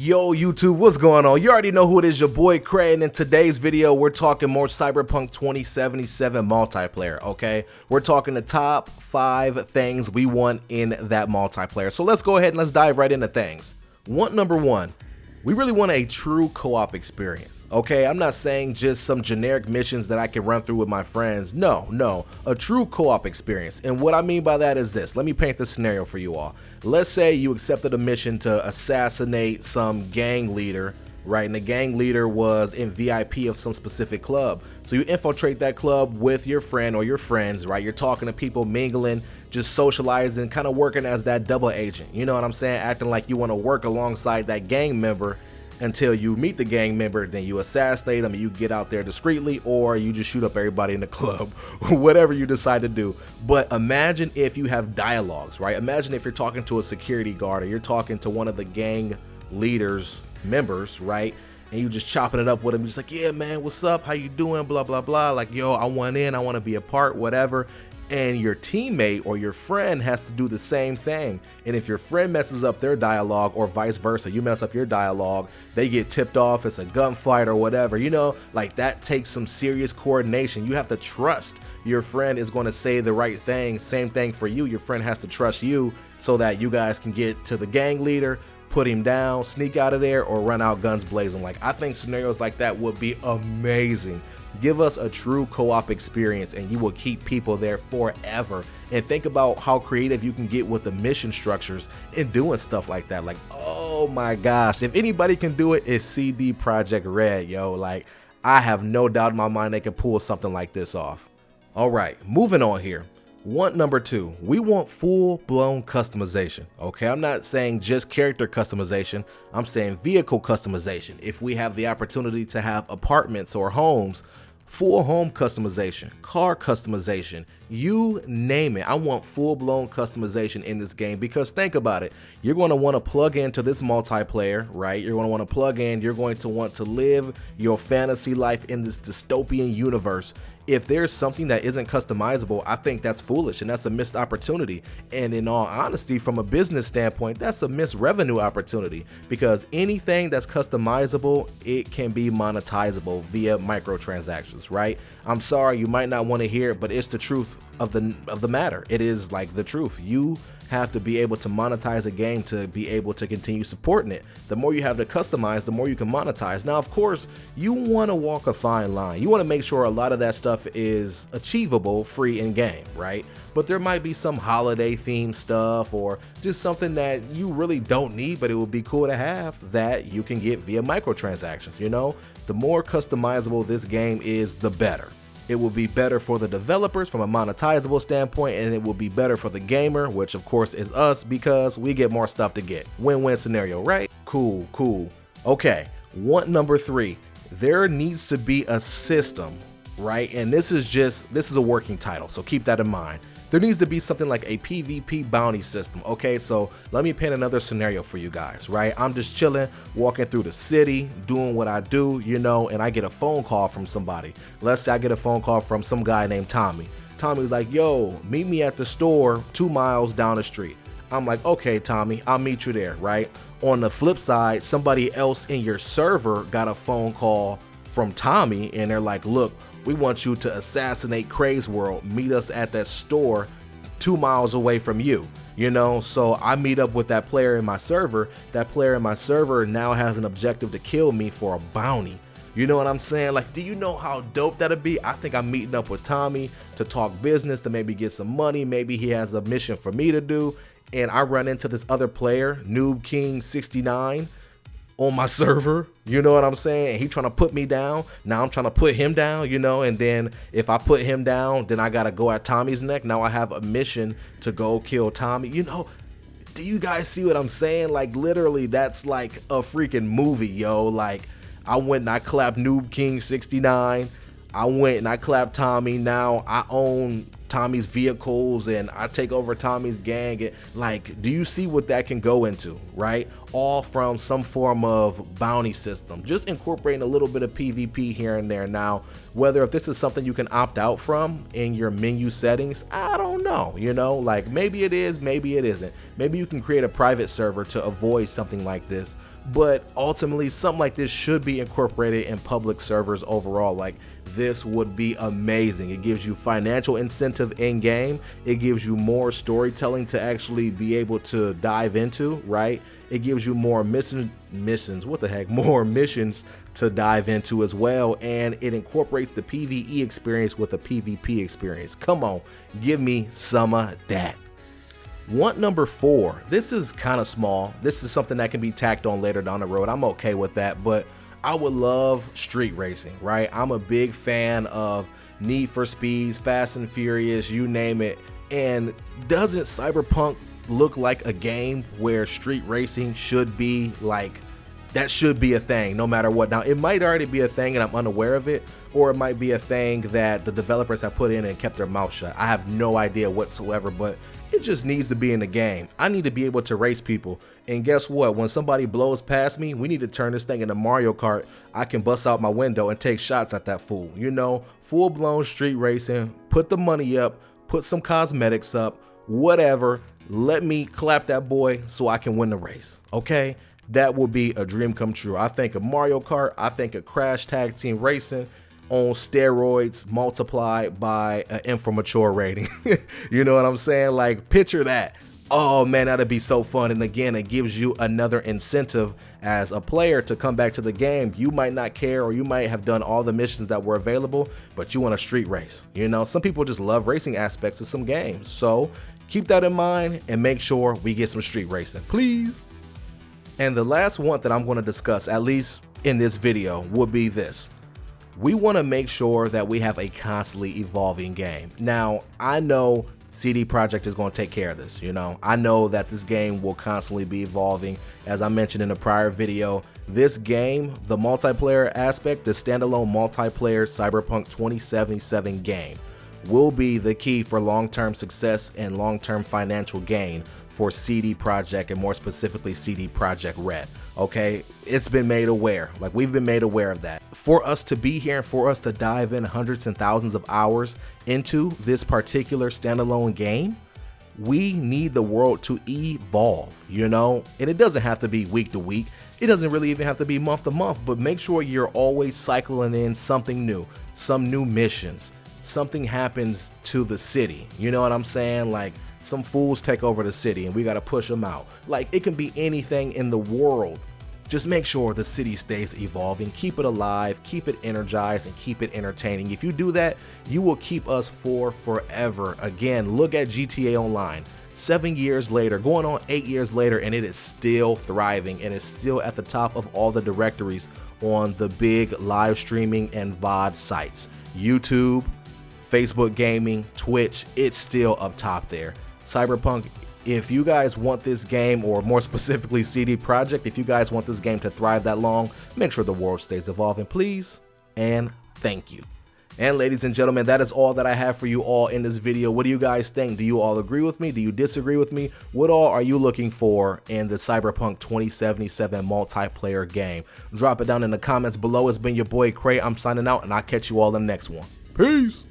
Yo YouTube, what's going on? You already know who it is, your boy Cray, and in today's video we're talking more Cyberpunk 2077 multiplayer, okay? We're talking the top 5 things we want in that multiplayer. So let's go ahead and let's dive right into things. Number 1, we really want a true co-op experience, okay? I'm not saying just some generic missions that I can run through with my friends. No, a true co-op experience. And what I mean by that is this. Let me paint the scenario for you all. Let's say you accepted a mission to assassinate some gang leader, right? And the gang leader was in VIP of some specific club. So you infiltrate that club with your friend or your friends, right? You're talking to people, mingling, just socializing, kind of working as that double agent. You know what I'm saying? Acting like you want to work alongside that gang member until you meet the gang member, then you assassinate them and you get out there discreetly, or you just shoot up everybody in the club, whatever you decide to do. But imagine if you have dialogues, right? Imagine if you're talking to a security guard or you're talking to one of the gang leaders members, right? And you just chopping it up with him, just like, yeah man, what's up, how you doing, blah blah blah, like, yo, I want in, I want to be a part, whatever. And your teammate or your friend has to do the same thing. And if your friend messes up their dialogue or vice versa, you mess up your dialogue, they get tipped off, it's a gunfight or whatever, you know, like that takes some serious coordination. You have to trust your friend is going to say the right thing. Same thing for you, your friend has to trust you so that you guys can get to the gang leader, put him down, sneak out of there, or run out guns blazing. Like, I think scenarios like that would be amazing. Give us a true co-op experience and you will keep people there forever. And think about how creative you can get with the mission structures and doing stuff like that. Like, oh my gosh, if anybody can do it, it's CD PROJEKT RED, yo. Like, I have no doubt in my mind they can pull something like this off. All right, moving on here. Number 2, we want full-blown customization, okay? I'm not saying just character customization, I'm saying vehicle customization. If we have the opportunity to have apartments or homes, full home customization, car customization, you name it. I want full-blown customization in this game because think about it. You're going to want to plug into this multiplayer, right? You're going to want to plug in. You're going to want to live your fantasy life in this dystopian universe. If there's something that isn't customizable, I think that's foolish and that's a missed opportunity. And in all honesty, from a business standpoint, that's a missed revenue opportunity because anything that's customizable, it can be monetizable via microtransactions, right? I'm sorry, you might not want to hear it, but it's the truth of the matter. It is like the truth. You have to be able to monetize a game to be able to continue supporting it. The more you have to customize, the more you can monetize. Now, of course, you want to walk a fine line. You want to make sure a lot of that stuff is achievable free in game, right? But there might be some holiday themed stuff or just something that you really don't need, but it would be cool to have that you can get via microtransactions. You know, the more customizable this game is, the better. It will be better for the developers from a monetizable standpoint, and it will be better for the gamer, which of course is us because we get more stuff to get. Win-win scenario, right? Cool. Okay, number 3, there needs to be a system, right? And this is a working title, so keep that in mind. There needs to be something like a PvP bounty system, okay? So let me paint another scenario for you guys, right? I'm just chilling, walking through the city, doing what I do, you know, and I get a phone call from somebody. Let's say I get a phone call from some guy named Tommy. Tommy's like, yo, meet me at the store 2 miles down the street. I'm like, okay, Tommy, I'll meet you there, right? On the flip side, somebody else in your server got a phone call from Tommy and they're like, look, we want you to assassinate Cray's World. Meet us at that store 2 miles away from you. You know, so I meet up with that player in my server. That player in my server now has an objective to kill me for a bounty. You know what I'm saying? Like, do you know how dope that'd be? I think I'm meeting up with Tommy to talk business, to maybe get some money. Maybe he has a mission for me to do. And I run into this other player, Noob King 69, on my server, you know what I'm saying? And he trying to put me down. Now I'm trying to put him down, you know, and then if I put him down, then I gotta go at Tommy's neck. Now I have a mission to go kill Tommy. You know, do you guys see what I'm saying? Like, literally, that's like a freaking movie, yo. Like, I went and I clapped Noob King 69. I went and I clapped Tommy. Now I own Tommy's vehicles and I take over Tommy's gang. And like, do you see what that can go into, right? All from some form of bounty system, just incorporating a little bit of PvP here and there. Now, whether if this is something you can opt out from in your menu settings, I don't know, you know, like maybe it is, maybe it isn't. Maybe you can create a private server to avoid something like this. but ultimately something like this should be incorporated in public servers overall. Like, this would be amazing. It gives you financial incentive in game. It gives you more storytelling to actually be able to dive into, right? It gives you more more missions to dive into as well, and it incorporates the PvE experience with a PvP experience. Come on, give me some of that. Want number 4. This is kind of small. This is something that can be tacked on later down the road. I'm okay with that, but I would love street racing, right? I'm a big fan of Need for Speeds, Fast and Furious, you name it. And doesn't Cyberpunk look like a game where street racing should be like, that should be a thing no matter what? Now, it might already be a thing and I'm unaware of it, or it might be a thing that the developers have put in and kept their mouth shut. I have no idea whatsoever, but it just needs to be in the game. I need to be able to race people. And guess what? When somebody blows past me, we need to turn this thing into Mario Kart. I can bust out my window and take shots at that fool. You know, full-blown street racing, put the money up, put some cosmetics up, whatever. Let me clap that boy so I can win the race, okay? That would be a dream come true. I think of Mario Kart, I think of Crash Tag Team Racing on steroids multiplied by an infamature rating. You know what I'm saying? Like, picture that. Oh man, that'd be so fun. And again, it gives you another incentive as a player to come back to the game. You might not care, or you might have done all the missions that were available, but you want a street race. You know, some people just love racing aspects of some games. So keep that in mind and make sure we get some street racing, please. And the last one that I'm going to discuss, at least in this video, would be this. We want to make sure that we have a constantly evolving game. Now, I know CD PROJEKT is going to take care of this. You know, I know that this game will constantly be evolving. As I mentioned in a prior video, this game, the multiplayer aspect, the standalone multiplayer Cyberpunk 2077 game, will be the key for long-term success and long-term financial gain for CD PROJEKT, and more specifically CD PROJEKT RED. Okay, it's been made aware, like we've been made aware of that. For us to be here and for us to dive in hundreds and thousands of hours into this particular standalone game, we need the world to evolve, you know? And it doesn't have to be week to week. It doesn't really even have to be month to month, but make sure you're always cycling in something new, some new missions. Something happens to the city, you know what I'm saying? Like, some fools take over the city and we gotta push them out. Like, it can be anything in the world. Just make sure the city stays evolving, keep it alive, keep it energized, and keep it entertaining. If you do that, you will keep us for forever. Again, look at GTA Online. 7 years later, going on 8 years later, and it is still thriving and is still at the top of all the directories on the big live streaming and VOD sites. YouTube, Facebook gaming, Twitch, it's still up top there. Cyberpunk, if you guys want this game, or more specifically CD PROJEKT, if you guys want this game to thrive that long, make sure the world stays evolving, please, and thank you. And ladies and gentlemen, that is all that I have for you all in this video. What do you guys think? Do you all agree with me? Do you disagree with me? What all are you looking for in the Cyberpunk 2077 multiplayer game? Drop it down in the comments below. It's been your boy Cray. I'm signing out, and I'll catch you all in the next one. Peace.